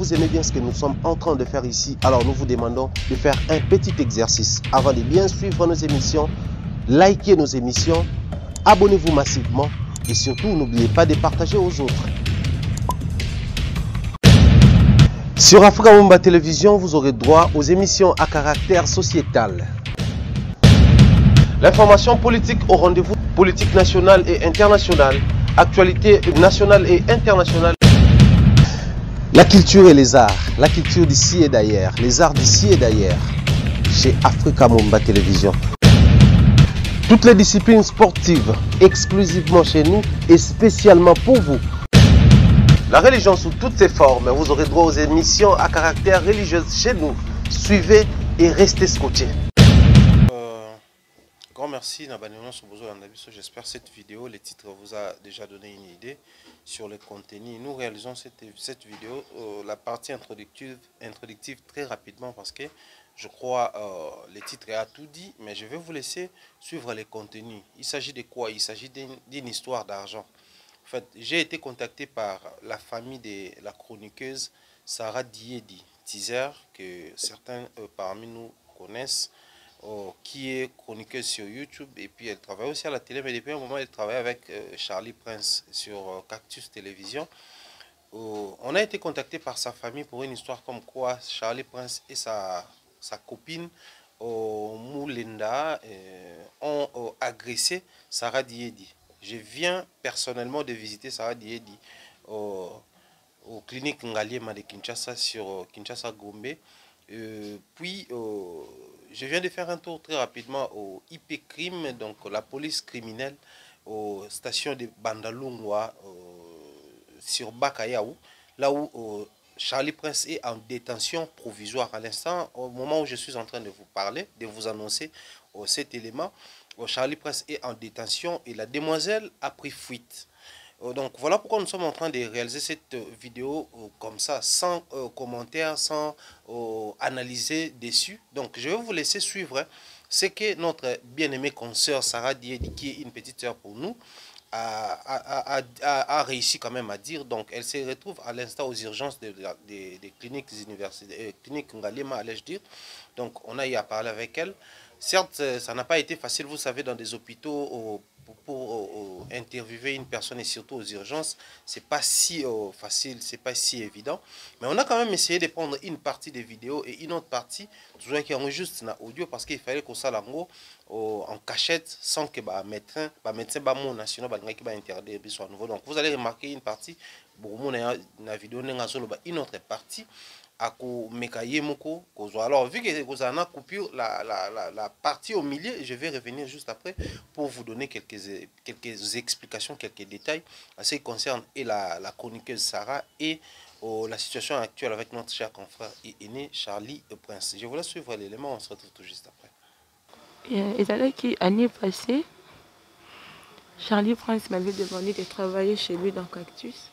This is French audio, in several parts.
Vous aimez bien ce que nous sommes en train de faire ici, alors nous vous demandons de faire un petit exercice. Avant de bien suivre nos émissions, likez nos émissions, abonnez-vous massivement et surtout n'oubliez pas de partager aux autres. Sur Africa Mumba Télévision, vous aurez droit aux émissions à caractère sociétal. L'information politique au rendez-vous, politique nationale et internationale, actualité nationale et internationale. La culture et les arts, la culture d'ici et d'ailleurs, les arts d'ici et d'ailleurs, chez Africa Mumba Télévision. Toutes les disciplines sportives, exclusivement chez nous et spécialement pour vous. La religion sous toutes ses formes, vous aurez droit aux émissions à caractère religieux chez nous. Suivez et restez scotchés. Grand merci Nabanino Sobozo Landabiso. J'espère que cette vidéo, le titre vous a déjà donné une idée sur le contenu. Nous réalisons cette vidéo, la partie introductive très rapidement parce que je crois le titre a tout dit, mais je vais vous laisser suivre les contenus. Il s'agit de quoi? Il s'agit d'une histoire d'argent. En fait, j'ai été contacté par la famille de la chroniqueuse Sarah Diedi, teaser, que certains parmi nous connaissent, qui est chroniqueuse sur YouTube, et puis elle travaille aussi à la télé, mais depuis un moment elle travaille avec Charlie Prince sur Cactus Télévision. On a été contacté par sa famille pour une histoire comme quoi Charlie Prince et sa copine Moulinda ont agressé Sarah Diedi. Je viens personnellement de visiter Sarah Diedi au clinique Ngaliema de Kinshasa sur Kinshasa Gombe. Puis je viens de faire un tour très rapidement au IP Crime, donc la police criminelle, aux stations de Bandalungwa sur Bakayaou, là où Charlie Prince est en détention provisoire à l'instant. Au moment où je suis en train de vous parler, de vous annoncer cet élément, Charlie Prince est en détention et la demoiselle a pris fuite. Donc voilà pourquoi nous sommes en train de réaliser cette vidéo comme ça, sans commentaire, sans analyser dessus. Donc je vais vous laisser suivre ce que notre bien-aimée consoeur Sarah Diedi, qui est une petite sœur pour nous, a réussi quand même à dire. Donc elle se retrouve à l'instant aux urgences des cliniques universitaires, cliniques Ngalema, allais-je dire. Donc on a eu à parler avec elle. Certes, ça n'a pas été facile, vous savez, dans des hôpitaux pour interviewer une personne et surtout aux urgences, c'est pas si facile, c'est pas si évident. Mais on a quand même essayé de prendre une partie des vidéos et une autre partie, toujours qui est juste dans audio parce qu'il fallait qu'on soit en cachette sans que le médecin national va interdire à nouveau. Donc vous allez remarquer une partie, la vidéo, une autre partie. Alors vu que vous en avez coupé la partie au milieu, je vais revenir juste après pour vous donner quelques explications, quelques détails à ce qui concerne et la chroniqueuse Sarah et la situation actuelle avec notre cher confrère et aîné Charlie Prince. Je vous laisse suivre l'élément, on se retrouve tout juste après. Et l'année passée, Charlie Prince m'avait demandé de travailler chez lui dans Cactus.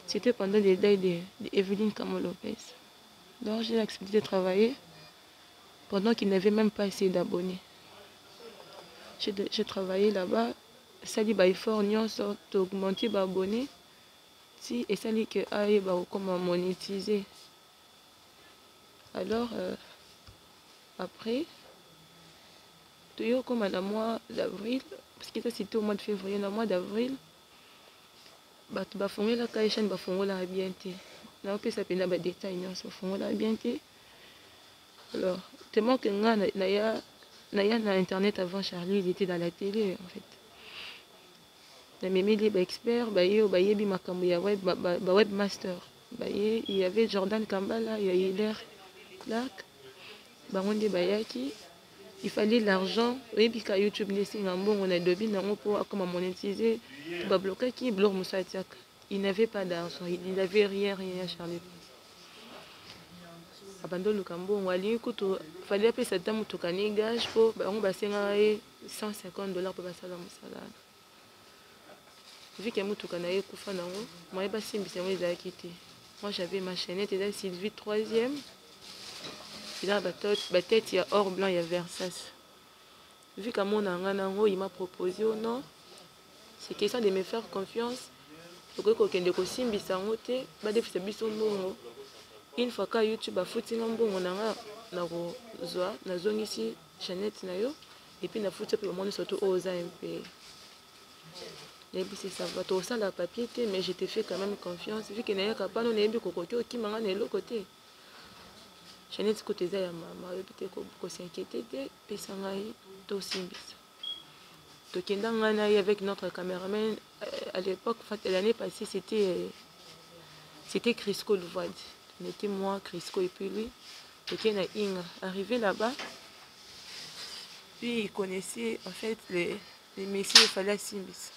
C'était pendant les deuils d'Evelyne Camo Lopez. Donc j'ai accepté de travailler pendant qu'il n'avait même pas assez d'abonnés. J'ai travaillé là-bas, ça dit effort d'augmenter les abonnés, et ça dit que comment monétiser. Alors après, comme dans le mois d'avril, parce que c'était au mois de février, dans le mois d'avril, bafongola ka chaîne bafongola bien te na opesa pena ba détail nyonso bafongola bien te. Alors tellement que na internet avant Charlie, il était dans la télé en fait. Na même les experts bayebi makambo ya webmaster il y avait Jordan Kambala, il y a Hilaire Clark bangonde bayaki. Il fallait l'argent, oui, puis quand YouTube on a deviné comment monétiser, bloquer qui bloque Moussatiak. Il n'avait pas d'argent, il n'avait rien Charlie. Abandon le Cambo, on a dit qu'il fallait appeler cette dame pour gagner gage pour $150 pour passer dans Moussala. Vu qu'il y a un peu de Koufa, moi moi j'avais ma chaînette, et là Sylvie 3e. Il a la tête, il y a or blanc, il y a Versace. Vu qu'à mon anganango, il m'a proposé ou non, c'est question de me faire confiance. Pour que quelqu'un de Simbi s'envote, va défier son bongo. une fois que YouTube a foutu un bon ici Jeannette nayo et puis na foutu pour moi surtout aux AMP. Et puis c'est ça va tout ça la papier mais je te fais quand même confiance vu que n'a pas non est beaucoup qui m'a ne l'autre côté. Jeannette côté ça ya maman et puis ko s'inquiéter puis ça ngai to simbis. To kenda ngana avec notre caméraman à l'époque l'année passée c'était Crisco Louvad. On était moi, Crisco et puis lui. Donc il y a Inga. Arrivé là-bas, puis il connaissait en fait les messieurs, il fallait Simbis.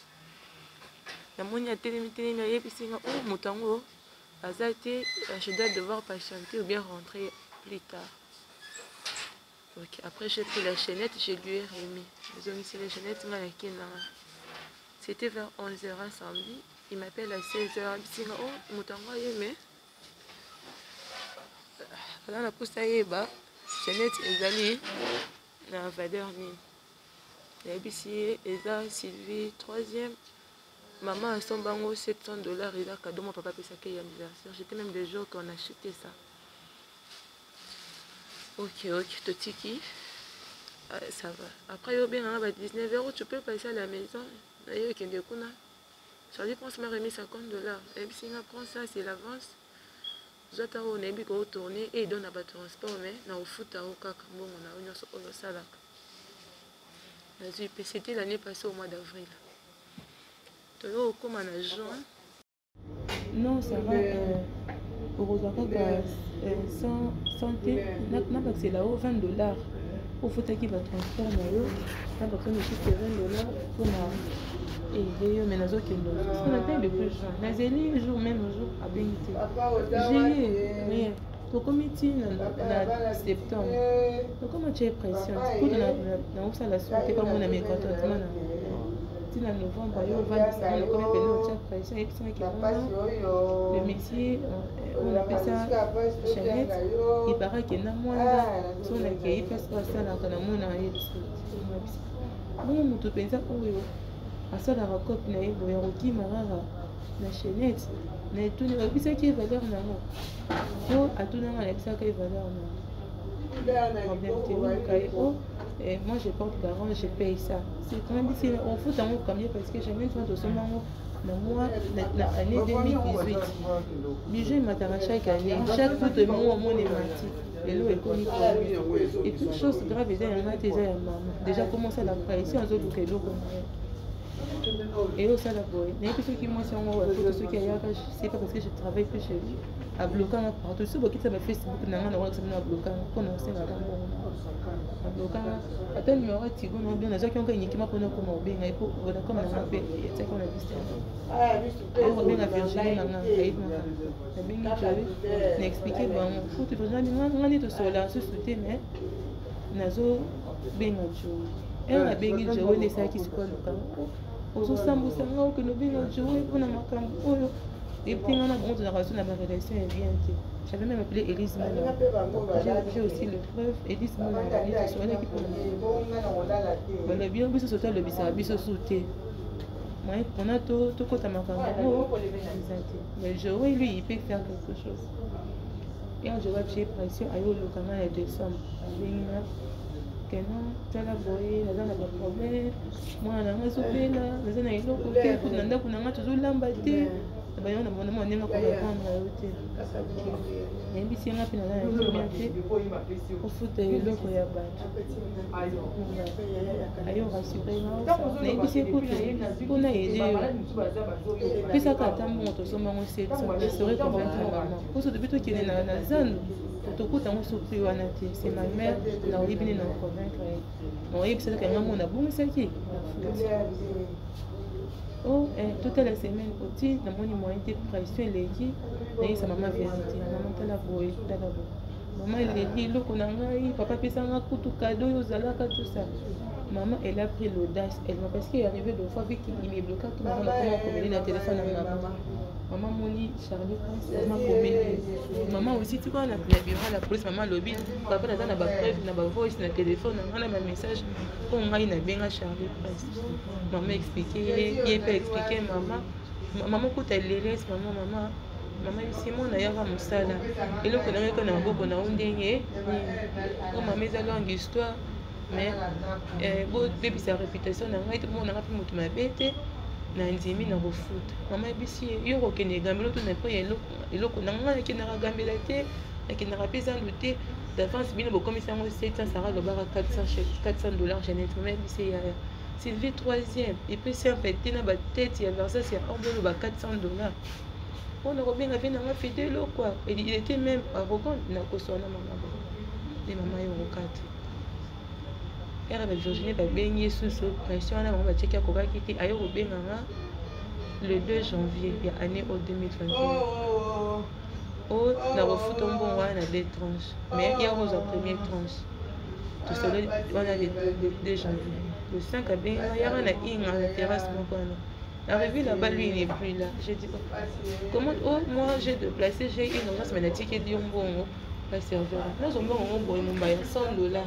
La monia télé, et puis c'est oh, Moutango, Azate, je dois devoir patienter ou bien rentrer plus tard. Donc après j'ai pris la chaînette, je lui ai remis. Ils ont mis la chaînette, c'était vers 11h samedi. Il m'appelle à 16h, il dit oh, Moutango, mais là la pousse aïeba Jeannette ezali na valeur nini na ebisi eza Sylvie 3e maman a son bango $700 eza cadeau mon papa pesa ke anniversaire j'étais même des jours qu'on a acheté ça. Ok totiki ça va après yo bien à 19 € tu peux passer à la maison d'ailleurs kende kuna Charlie pense m'a remis $50 et puis si on prend ça c'est l'avance. J'attends on est bien qu'on tourne et il donne à battre transport mais na au foot à au caca bon on a une salade. C'était l'année passée au mois d'avril. Tu vois comment on a juin. Non ça va pour aujourd'hui santé n'a pas c'est là-haut $20 au foot qui va transport n'a pas besoin de juste $20 pour et d'ailleurs, mais nous avons ce qu'on appelle le plus jour. Nous avons le jour, même jour, à Bénité. J'ai pour comité en septembre. Donc, comment tu es pression? Pour nous, la suite, comme on a mis contentement. Si en novembre, on va descendre, comme on a pression, et puis le métier, on appelle ça Jeannette. Il paraît qu'il y a moins si on a accueilli, parce que ça, on a moins bon, tout pensa asala rakope na ye boya roki marara na chaînette na etuni obisaki valeur nango po atunanga na bisaka valeur na problème te kai o et moi je porte garant je paye ça c'est quand même si on fout en comme parce que jamais quand on se mango na moi na année 2018 bijou matara chaque année chaque fois de moi mon émati et l'eau est connue et toute chose grave est un matin déjà déjà commencé la pression aux autres que l'eau et au ça la boy mais puis ceux qui moi c'est en ceux qui ailleurs c'est pas parce que je travaille plus chez lui à bloquer partout ce qui ça me fait Facebook n'a rien à ça me bloquer pour nous c'est là à bloquer attends numéro Tigo non bien les gens qui ont gagné qui m'a pour nous comment bien et pour voilà comme on a fait c'est qu'on a dit on bien la Virginie n'a bien je n'expliquer bon faut tu veux jamais on est tout seul là se souter mais nazo bien et on a bien dit je les ça qui se colle ozosambusa ngao que nous bien jouer pour na makambo oyo et puis on a bon de la relation la relation est bien te j'avais même appelé Elise Mana j'ai aussi le preuve Elise Mana on est sur l'équipe voilà bien biso sauter le bisa biso sauter moi on a tout kota makambo mais jouer lui il peut faire quelque chose et on joue chez pression ayo le canal est décembre que non, tu as la boye, tu as un problème. Moi, je suis souper là, je suis là, je suis toujours l'embêté. Je suis là, je suis là, mais si on a fait au foot de l'eau, il y a pas. Aïe, on va supprimer. Mais si on a aidé, puis ça, quand on monte, on serait convaincre maman. Pour ce depuis qu'il est dans la zone. C'est ma mère qui a été convaincre. On a dit que c'est un bon qui oh, toute la semaine, aussi, dans mon moyen de pression, il est dit, sa maman vient dire, maman, tu as la boue, tu as la boue. Maman, elle dit, le konangai, papa, fait ça, un coup de cadeau, tout ça. Maman, elle a pris l'audace. Elle m'a parce qu'il est arrivé deux fois, vu qu'il m'est bloqué, tout le monde a communiqué dans le téléphone à maman. Maman Moni, Charlie Prince, maman Comé. Maman aussi, tu vois, on a pris la bureau, la police, maman lobby. Papa n'a pas preuve, n'a pas voice, n'a téléphone, n'a pas message. Pour moi, il n'a bien Charlie Prince. Maman expliqué, il peut expliquer, maman. Maman, quand elle les laisse, maman, Maman ici mon ayaka musala eloko na ngeko na boko na ndenge o mama eza longue histoire mais bo baby sa réputation na ngai tout monde na pe mutu mabete na ndimi na kofuta mama bisi yo ko kene gambelo to na po eloko na ngai ki na gambela te ki na rapesa ndute d'avance bino bo komisa ngo 700 sara lo bara 400 dollars jeunesse mama bisi ya Sylvie 3e et puis c'est un petit na ba tête ya versa c'est en bolo ba 400 dollars. On a bien fait dans ma fidèle quoi. Il était même arrogant na kosona maman. Les maman yo rokate. Era ba Virginie ba bengi sous pression na maman ba checker ko ba kiti ayo benga le 2 janvier ya année au 2021. Oh na refout on bon na des tranches. Mais il y a aux première tranche. Tout ça on a le 2 janvier. Le 5 a bien il y a na inga la terrasse mon quoi. Arrivé là-bas, lui, il n'est plus là. J'ai dit, comment, moi, j'ai déplacé, j'ai une urgence, mais la ticket dit, bon, la serveur. Nous sommes bon, on va 100 dollars.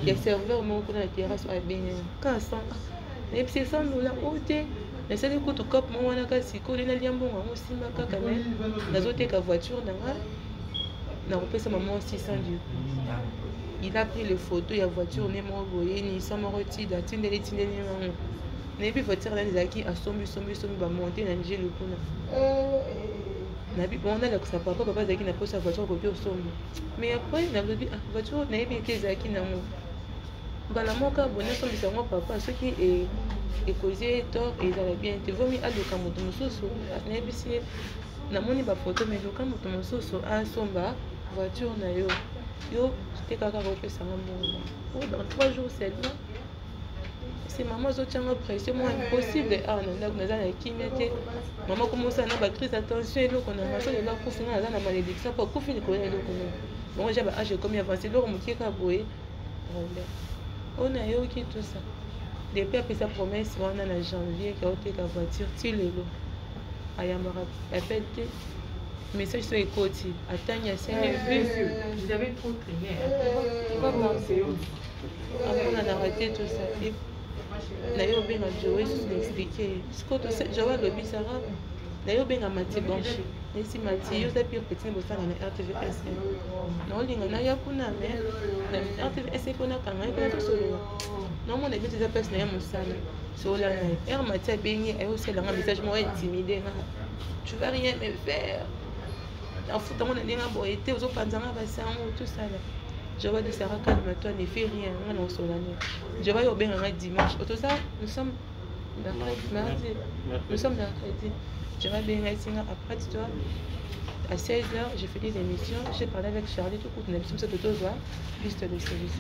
Il y a serveur, mais on connaît la terrasse, bien, quand 100, et puis c'est 100 dollars, oh, t'es, mais c'est le coup de cop, moi, on a cassé, on a dit, bon, on s'y met quand même, la zone voiture, on a repris sa maman 600 du il a pris les photos, il y a voiture, on est mort, il s'en m'a retiré, il a tiré, Nabi voiture là les acquis à sombi va monter dans le gel kuna. Nabi bon on a que ça papa zaki na posa voiture ko au sombi. Mais après na dit voiture nabi que zaki na mo. Bala moka bonne sombi ça moi papa ce qui est causé tort et ça va bien te vomi à le kamoto mususu nabi si na moni ba photo mais le kamoto mususu a somba voiture na yo. Yo c'était kaka ko pesa ngo. Oh dans 3 jours seulement. C'est maman qui a pression, moi impossible. Ah, on a qui mettait. Maman commence à avoir une crise d'attention et donc on a marché de leur couffin à la malédiction pour couffin de connaître le connaît. Bon, j'ai comme avancé, l'or mon qui est caboué. On a eu qui tout ça. Depuis après sa promesse, on a en janvier qui a été la voiture, tu l'es là. Ayamara, appelle message sur les côtes. Attends, il y a 5 vues. Vous avez trop traîné. On a arrêté tout ça. Nayo benga Joey sous l'expliquer. Ce que tu sais, Joey le bisara. Nayo benga Mati Banchi. Et si Mati, yo pire petit bossa na RTVS. Non linga na ya kuna mais na RTVS kuna kanga kuna to solo. Non mon église ça passe na ya musala. So la na Mati bengi et aussi la message moi intimidé na. Tu vas rien me faire. En fout on a linga boité aux panzanga basango tout ça là. Je vois de Sarah calme-toi, ne fais rien, on est solennel. Je vois au bien un dimanche. Tout ça, nous sommes mardi. Nous sommes mercredi. Je vois bien un après toi. À 16h, j'ai fait des émissions. J'ai parlé avec Charlie, tout le monde. Nous sommes tous là, liste de service.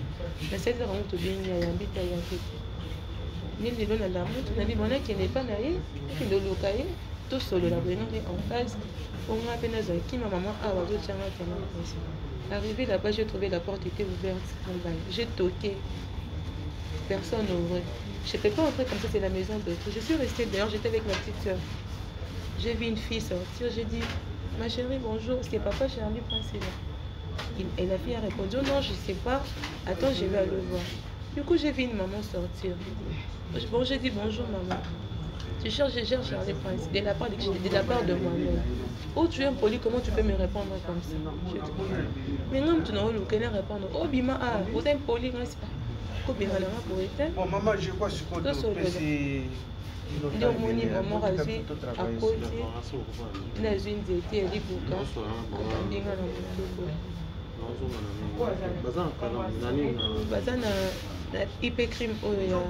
À 16h, on te bien, il y a un bit à y aller. Ni le long de la route, on a dit, bon, qui n'est pas naïf, qui est de l'ocaille, tout seul, la bonne en face. On a peine qui ma maman a oiseau tient à la arrivé là-bas, j'ai trouvé la porte était ouverte. J'ai toqué. Personne n'ouvrait. Je ne peux pas entrer comme ça, c'est la maison de tout. Je suis restée d'ailleurs, j'étais avec ma petite soeur. J'ai vu une fille sortir, j'ai dit, ma chérie, bonjour, c'est papa Charlie Prince là. Et la fille a répondu, non, je ne sais pas. Attends, je vais aller voir. Du coup, j'ai vu une maman sortir. Bon, j'ai dit, bonjour maman. Je cherche Charlie Prince, de la part de moi-même. Oh, tu es impoli, comment tu peux me répondre comme ça? Mais non, tu n'as pas répondre. Oh, Bima, vous êtes impoli, bon, maman, je crois que c'est ndio moni maman razi akoti na zindi ete ali buka ndinga na mutoko baza na IP crime oyo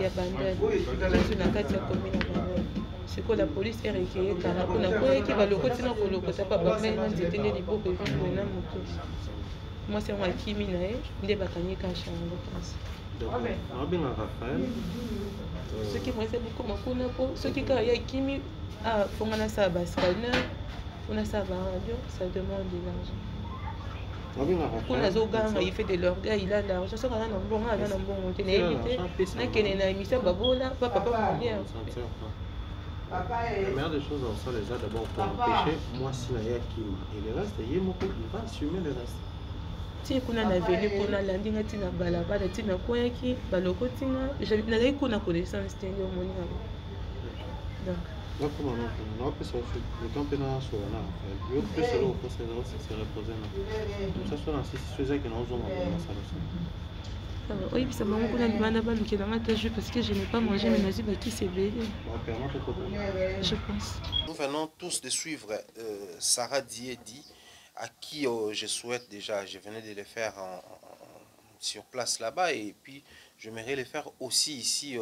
ya bandel biso na kati ya commune ya bandel sikoyo la police erekeye kala mpona koyeki balokoti na kolokota papa mai na nzete nde liboko evimboye na moto mwasi yango akimi na ye nde bakanyika chango kasi soki mwasi bokoma kuna po soki kaka ya kimi fonga nasala bascanner po nasala baradio ça demande de l'argent kuna azoganga il fait de l'orgueil il a l'argent soki aza na mbongo aza na mbongo te nayebi te nakende na émission babola papa molière. La meilleure des choses dans ça, les gens d'abord pour empêcher moi si naïa Kim et le reste, il va assumer le reste. Si kuna na venu kuna landi ngati na balabala tina koyaki baloko tina j'avais na kuna connaissance tengo moni donc Oui, puis ça m'a beaucoup parce que je n'ai pas mangé, mais Nazi qui s'est veillé. Je pense. Nous venons tous de suivre Sarah Diedi, à qui je souhaite déjà, je venais de le faire sur place là-bas, et puis j'aimerais le faire aussi ici,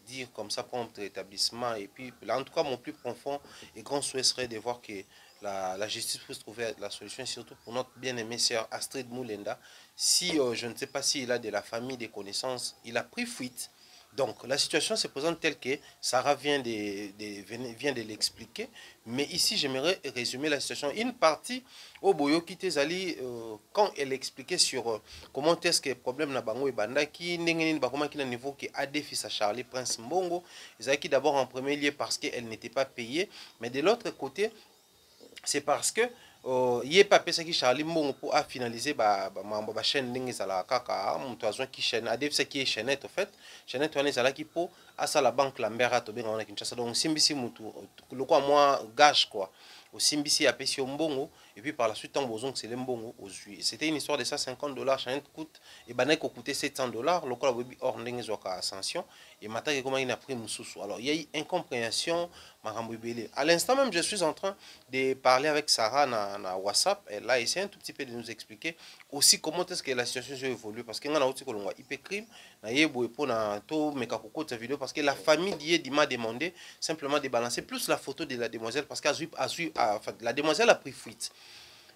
dire comme ça pour notre établissement. Et puis là, en tout cas, mon plus profond et grand souhait serait de voir que la justice puisse trouver la solution, surtout pour notre bien-aimée sœur Astrid Moulenda. Si je ne sais pas s'il a de la famille, des connaissances, il a pris fuite. Donc la situation se présente telle que Sarah vient de l'expliquer. Mais ici, j'aimerais résumer la situation. Une partie, au Boyo Kitezali, quand elle expliquait sur comment est-ce que le problème n'a pas banda qui n'a niveau qui a des fils à Charlie Prince Mbongo, ils d'abord en premier lieu parce qu'elle n'était pas payée, mais de l'autre côté, c'est parce que il a pas qui Charlie Mbongo pour finaliser la chaîne d'Ingezala Kaka, mon qui chaîne, a des qui est chaînette en fait, chaînette on est là qui pour à la banque Lambert to bien on a Kinshasa donc Simbisi mutu le quoi moi gage quoi au Simbisi a payé au Mbongo et puis par la suite en besoin que c'est le Mbongo aux juillet. C'était une histoire de ça $50 chaînette coûte et banek coûtait $700 le quoi la hors n'engezoka ascension et maintenant comment il a pris Moussoussou. Alors il y a eu incompréhension à l'instant même je suis en train de parler avec Sarah na WhatsApp. Elle a essayé un tout petit peu de nous expliquer aussi comment est-ce que la situation évolue parce que nous avons aussi qu'on IP crime na yebo pour na to mekakoko de vidéo parce que la famille d'Yedi m'a demandé simplement de balancer plus la photo de la demoiselle parce que la demoiselle a pris fuite.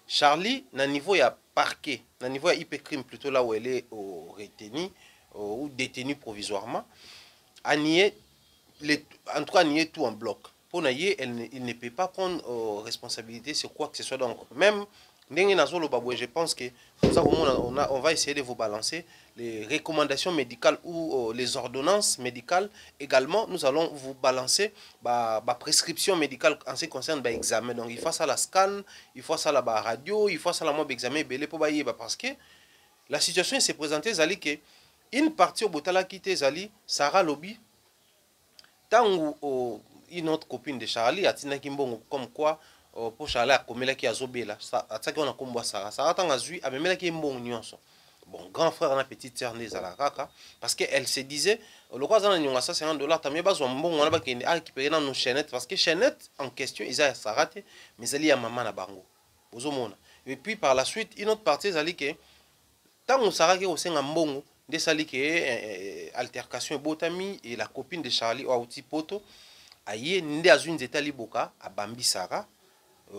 Charlie na niveau ya parquet, na niveau ya IP crime plutôt là où elle est au retenu ou détenue provisoirement a nié en tout cas nié tout en bloc. Pour Naye, il ne peut pas prendre responsabilité sur quoi que ce soit. Donc, même, je pense que on va essayer de vous balancer les recommandations médicales ou les ordonnances médicales. Également, nous allons vous balancer la prescription médicale en ce qui concerne l'examen. Donc, il faut ça la scan, il faut ça la radio, il faut ça la mob examen parce que la situation s'est présentée, Zali, que une partie au Botala quitté Zali, Sarah Lobby, tant une autre copine de Charlie a tina kimbongo comme quoi pour Charlie a commis la qui a zobela ça on a combo Sarah Sarah tant azui a même la qui mbongo nyonso bon grand frère na petite sœur né za la kaka parce que elle se disait le quoi ça nyonga ça $50 tamé bazo mbongo na ba ki récupérer dans nos chaînettes parce que chaînette en question ils a Sarah mais elle y a maman na bango ozomona et puis par la suite une autre partie zali que tant Sarah qui au senga mbongo de sali que altercation et botami et la copine de Charlie au petit poto aye nde azui nzeta liboka a bambi Sarah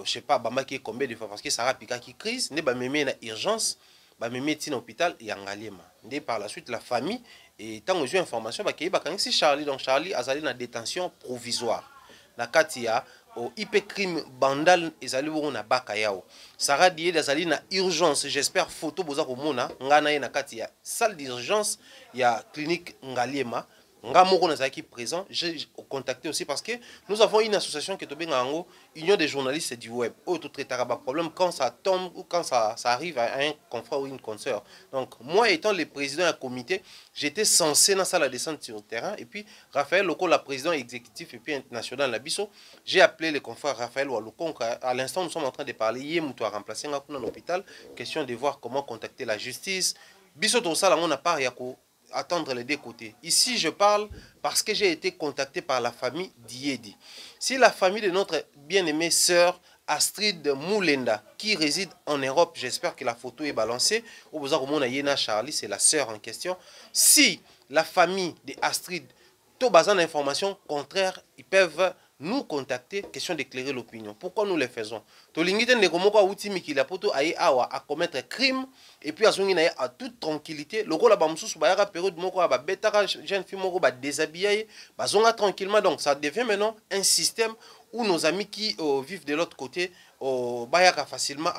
je sais pas bamba qui combien de fois parce que Sarah pika qui crise ne ba mémé na urgence ba mémé tina hôpital ya ngaliema nde par la suite la famille et tant aux information ba kei ba si Charlie donc Charlie azali na détention provisoire na kati ya au IP crime bandal ezali bongo na baka yao Sarah die azali na urgence j'espère photo boza komona ngana ye na kati ya salle d'urgence ya clinique ngaliema Ngamoko Nazaki présent, j'ai contacté aussi parce que nous avons une association qui est au Union des journalistes du web. Autre problème quand ça tombe ou quand ça arrive à un confrère ou une consoeur. Donc moi étant le président du comité, j'étais censé dans la descente sur le terrain et puis Raphaël Loko, le président exécutif et puis international la Bisso, j'ai appelé le confrère Raphaël Loko. À l'instant nous sommes en train de parler hier nous avons remplacé dans l'hôpital, question de voir comment contacter la justice. Bisso tout ça là on a pas yako attendre les deux côtés. Ici, je parle parce que j'ai été contacté par la famille Diedi. Si la famille de notre bien-aimée sœur Astrid Moulenda, qui réside en Europe, j'espère que la photo est balancée. Au besoin de Yena Charlie, c'est la sœur en question. Si la famille de Astrid, tout basant d'informations contraires, ils peuvent nous contacter, question d'éclairer l'opinion. Pourquoi nous les faisons? À commettre crime et puis à toute tranquillité. Le rôle de période jeune fille déshabillé, tranquillement. Donc ça devient maintenant un système où nos amis qui vivent de l'autre côté facilement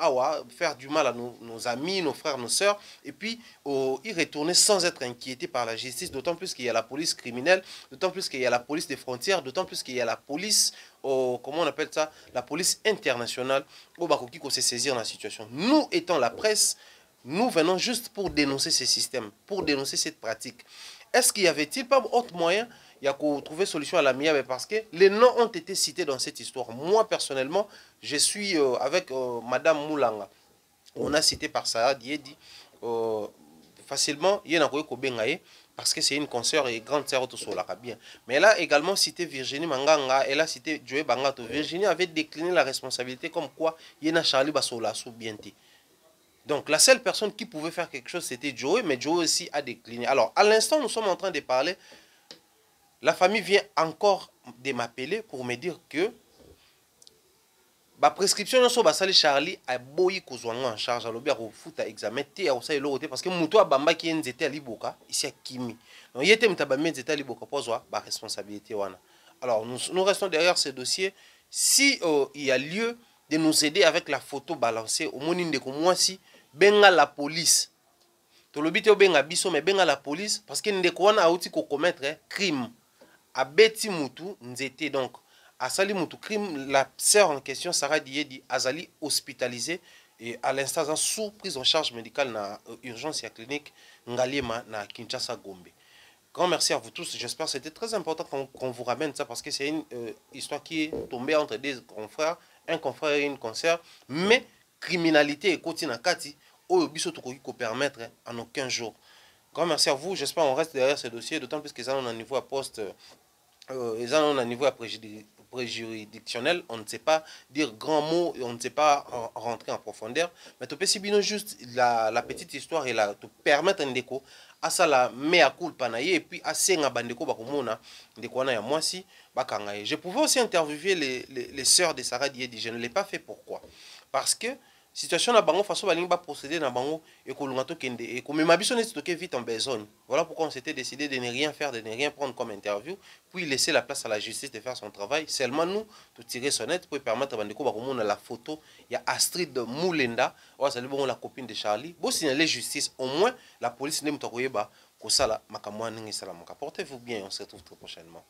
faire du mal à nos amis, nos frères, nos sœurs, et puis y retourner sans être inquiétés par la justice, d'autant plus qu'il y a la police criminelle, d'autant plus qu'il y a la police des frontières, d'autant plus qu'il y a la police, comment on appelle ça, la police internationale, au Bakoki qu'on sait saisir dans la situation. Nous étant la presse, nous venons juste pour dénoncer ces systèmes, pour dénoncer cette pratique. Est-ce qu'il y avait-il pas autre moyen il y a qu'à trouver solution à l'amiable parce que les noms ont été cités dans cette histoire. Moi, personnellement, je suis avec Madame Moulanga. On a cité par Sarah Diedi facilement, il y a un parce que c'est une consoeur et grande sœur de Solaka bien. Mais elle a également cité Virginie Manganga, elle a cité Joe Bangato. Virginie avait décliné la responsabilité comme quoi il y a Charlie Basola sous bienté. Donc la seule personne qui pouvait faire quelque chose c'était Joe, mais Joe aussi a décliné. Alors à l'instant nous sommes en train de parler, la famille vient encore de m'appeler pour me dire que la prescription sur basali Charlie a boyi kozwanga en charge alobi a refuta examen te a osali lokote parce que muto a bamba ki nzete aliboka ici a kimi. Donc yete mutaba nzete aliboka pozwa ba responsabilité wana. Alors nous restons derrière ce dossier si il y a lieu de nous aider avec la photo balancée au moni ndeko mwasi benga la police. Tolobi te benga biso mais benga la police parce que ndeko wana auti ko commettre crime. A beti mutu nzete donc Asali Moutou crime, la sœur en question, Sarah Diedi, Azali hospitalisée et à l'instant sous prise en charge médicale dans urgence et clinique Ngaliema na Kinshasa Gombe. Grand merci à vous tous. J'espère que c'était très important qu'on vous ramène ça parce que c'est une histoire qui est tombée entre des confrères, un confrère et une consoeur, mais criminalité et continue Kati, au biso to ko permettre en aucun jour. Grand merci à vous. J'espère qu'on reste derrière ce dossier, d'autant plus qu'ils ont un niveau à poste. Ils ont un niveau préjuridictionnel, on ne sait pas dire grands mots et on ne sait pas rentrer en profondeur. Mais tu peux si bien juste la petite histoire et la te permettre un déco à ça la mea culpa na et puis à senga bandeko bakomona ndeko na ya mwasi bakanga. Je pouvais aussi interviewer les sœurs de Sarah Diedi, je ne l'ai pas fait pourquoi? Parce que situation na bango façon balingi ba procéder na bango et kolunga to kende et comme ma biso neti toke vite en besogne. Voilà pourquoi on s'était décidé de ne rien faire, de ne rien prendre comme interview, puis laisser la place à la justice de faire son travail. Seulement nous de tirer sonnette pour permettre bandeko ba komona la photo, il y a Astrid Moulenda, ou ça bon la copine de Charlie. Bon signaler justice au moins la police ne mutakoyeba ko sala makamwa ningi sala maka. Portez-vous bien, on se retrouve très prochainement.